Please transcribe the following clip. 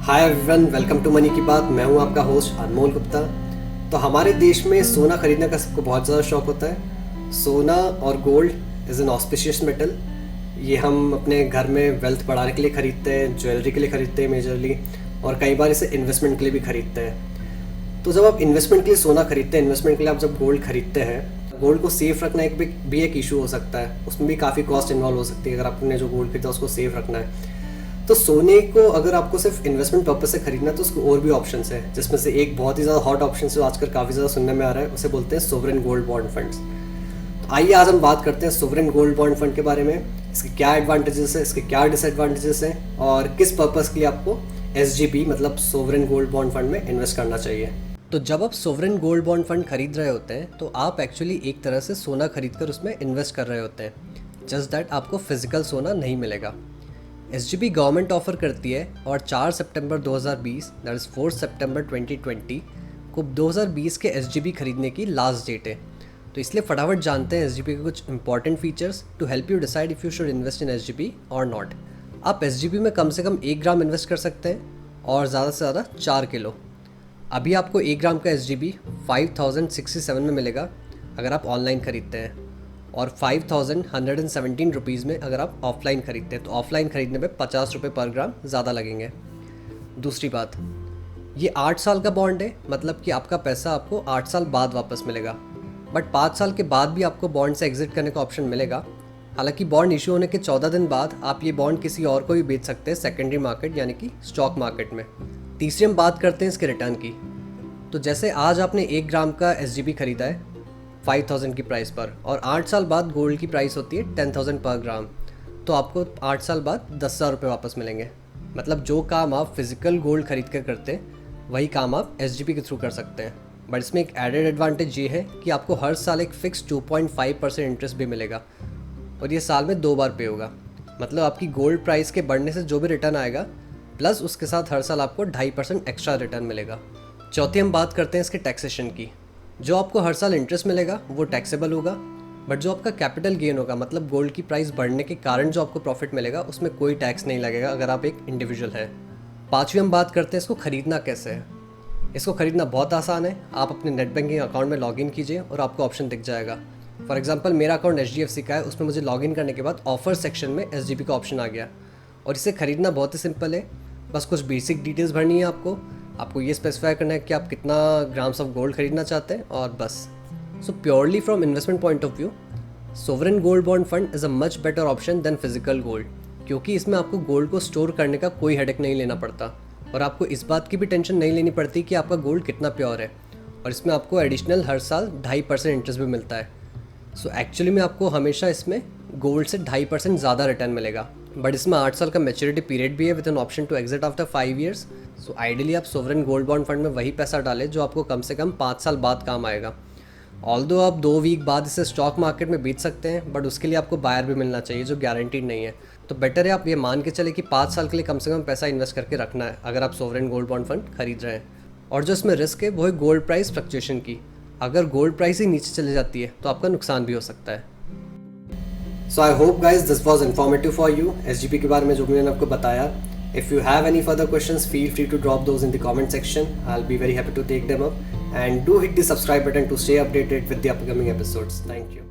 Hi everyone, welcome to money की बात। मैं हूं आपका होस्ट अनमोल गुप्ता। तो हमारे देश में सोना खरीदने का सबको बहुत ज़्यादा शौक होता है। सोना और gold is an auspicious metal. ये हम अपने घर में वेल्थ बढ़ाने के लिए ख़रीदते हैं, ज्वेलरी के लिए ख़रीदते हैं मेजरली, और कई बार इसे इन्वेस्टमेंट के लिए भी ख़रीदते हैं। तो जब आप इन्वेस्टमेंट के लिए सोना खरीदते हैं, इन्वेस्टमेंट के लिए आप जब गोल्ड खरीदते हैं, गोल्ड को सेफ रखना भी एक इशू हो सकता है। उसमें भी काफ़ी कॉस्ट इन्वॉल्व हो सकती है अगर आपने जो गोल्ड खरीदा उसको सेफ रखना है। तो सोने को अगर आपको सिर्फ इन्वेस्टमेंट पर्पस से खरीदना है तो उसको और भी ऑप्शंस हैं, जिसमें से एक बहुत ही ज़्यादा हॉट ऑप्शन जो आजकल काफ़ी ज़्यादा सुनने में आ रहा है, उसे बोलते हैं सोवरेन गोल्ड बॉन्ड फंड्स। तो आइए आज हम बात करते हैं सोवरेन गोल्ड बॉन्ड फंड के बारे में। इसके क्या एडवांटेजेस है, इसके क्या डिसएडवांटेजेस हैं, और किस पर्पज़ के लिए आपको SGB मतलब सोवरेन गोल्ड बॉन्ड फंड में इन्वेस्ट करना चाहिए। तो जब आप सोवरेन गोल्ड बॉन्ड फंड खरीद रहे होते हैं तो आप एक्चुअली एक तरह से सोना खरीद कर उसमें इन्वेस्ट कर रहे होते हैं। जस्ट दैट आपको फिजिकल सोना नहीं मिलेगा। SGB गवर्नमेंट ऑफर करती है, और 4 सितंबर 2020 दैट इज़ 4 सितंबर 2020 को 2020 के SGB खरीदने की लास्ट डेट है। तो इसलिए फटाफट जानते हैं SGB के कुछ important features to help you decide if you should invest in SGB और नॉट। आप SGB में कम से कम 1 ग्राम इन्वेस्ट कर सकते हैं, और ज़्यादा से ज़्यादा 4 किलो। अभी आपको 1 ग्राम का SGB 5067 में मिलेगा अगर आप ऑनलाइन खरीदते हैं, और 5117 रुपीज़ में अगर आप ऑफलाइन खरीदते हैं। तो ऑफलाइन खरीदने में 50 रुपये पर ग्राम ज़्यादा लगेंगे। दूसरी बात, ये 8 साल का बॉन्ड है, मतलब कि आपका पैसा आपको 8 साल बाद वापस मिलेगा। बट 5 साल के बाद भी आपको बॉन्ड से एग्जिट करने का ऑप्शन मिलेगा। हालांकि बॉन्ड इशू होने के 14 दिन बाद आप ये बॉन्ड किसी और को भी बेच सकते हैं सेकेंडरी मार्केट यानी कि स्टॉक मार्केट में। तीसरी हम बात करते हैं इसके रिटर्न की। तो जैसे आज आपने 1 ग्राम का SGB खरीदा है 5000 की प्राइस पर, और 8 साल बाद गोल्ड की प्राइस होती है 10,000 पर ग्राम, तो आपको 8 साल बाद 10,000 रुपये वापस मिलेंगे। मतलब जो काम आप फिजिकल गोल्ड खरीद कर करते हैं वही काम आप SGB के थ्रू कर सकते हैं। बट इसमें एक एडेड एडवांटेज ये है कि आपको हर साल एक फिक्स 2.5% इंटरेस्ट भी मिलेगा, और ये साल में 2 बार पे होगा। मतलब आपकी गोल्ड प्राइस के बढ़ने से जो भी रिटर्न आएगा, प्लस उसके साथ हर साल आपको 2.5% एक्स्ट्रा रिटर्न मिलेगा। चौथी हम बात करते हैं इसके टैक्सेशन की। जो आपको हर साल इंटरेस्ट मिलेगा वो टैक्सेबल होगा, बट जो आपका कैपिटल गेन होगा, मतलब गोल्ड की प्राइस बढ़ने के कारण जो आपको प्रॉफिट मिलेगा, उसमें कोई टैक्स नहीं लगेगा अगर आप एक इंडिविजुअल हैं। पाँचवीं हम बात करते हैं इसको खरीदना कैसे है। इसको खरीदना बहुत आसान है। आप अपने नेट बैंकिंग अकाउंट में लॉगिन कीजिए और आपको ऑप्शन दिख जाएगा। फॉर एग्जाम्पल मेरा अकाउंट HDFC का है, उसमें मुझे लॉगिन करने के बाद ऑफर सेक्शन में SGB का ऑप्शन आ गया, और इसे खरीदना बहुत ही सिंपल है। बस कुछ बेसिक डिटेल्स भरनी है आपको ये स्पेसिफाई करना है कि आप कितना ग्राम्स ऑफ गोल्ड खरीदना चाहते हैं, और बस। So purely from investment point of view, sovereign gold bond fund is a much better option than physical gold, क्योंकि इसमें आपको गोल्ड को स्टोर करने का कोई हेडेक नहीं लेना पड़ता, और आपको इस बात की भी टेंशन नहीं लेनी पड़ती कि आपका गोल्ड कितना प्योर है। और इसमें आपको एडिशनल हर साल 2.5% इंटरेस्ट भी मिलता है। सो एक्चुअली में आपको हमेशा इसमें गोल्ड से 2.5% ज़्यादा रिटर्न मिलेगा। बट इसमें 8 साल का मैच्योरिटी पीरियड भी है with an option to exit after 5 years. So ideally आप सोवरेन गोल्ड बॉन्ड फंड में वही पैसा डालें जो आपको कम से कम 5 साल बाद काम आएगा। ऑल्दो आप 2 वीक बाद इसे स्टॉक मार्केट में बेच सकते हैं, बट उसके लिए आपको बायर भी मिलना चाहिए जो गारंटीड नहीं है। तो बेटर है आप ये मान के चले कि 5 साल के लिए कम से कम पैसा इन्वेस्ट करके रखना है अगर आप सोवरेन गोल्ड बॉन्ड फंड खरीद रहे हैं। और जो इसमें रिस्क है वो है गोल्ड प्राइस फ्लक्चुएशन की। अगर गोल्ड प्राइस ही नीचे चली जाती है तो आपका नुकसान भी हो सकता है। So I hope guys this was informative for you. SGB के बारे में जो मैंने आपको बताया। If you have any further questions, feel free to drop those in the comment section. I'll be very happy to take them up. And do hit the subscribe button to stay updated with the upcoming episodes. Thank you.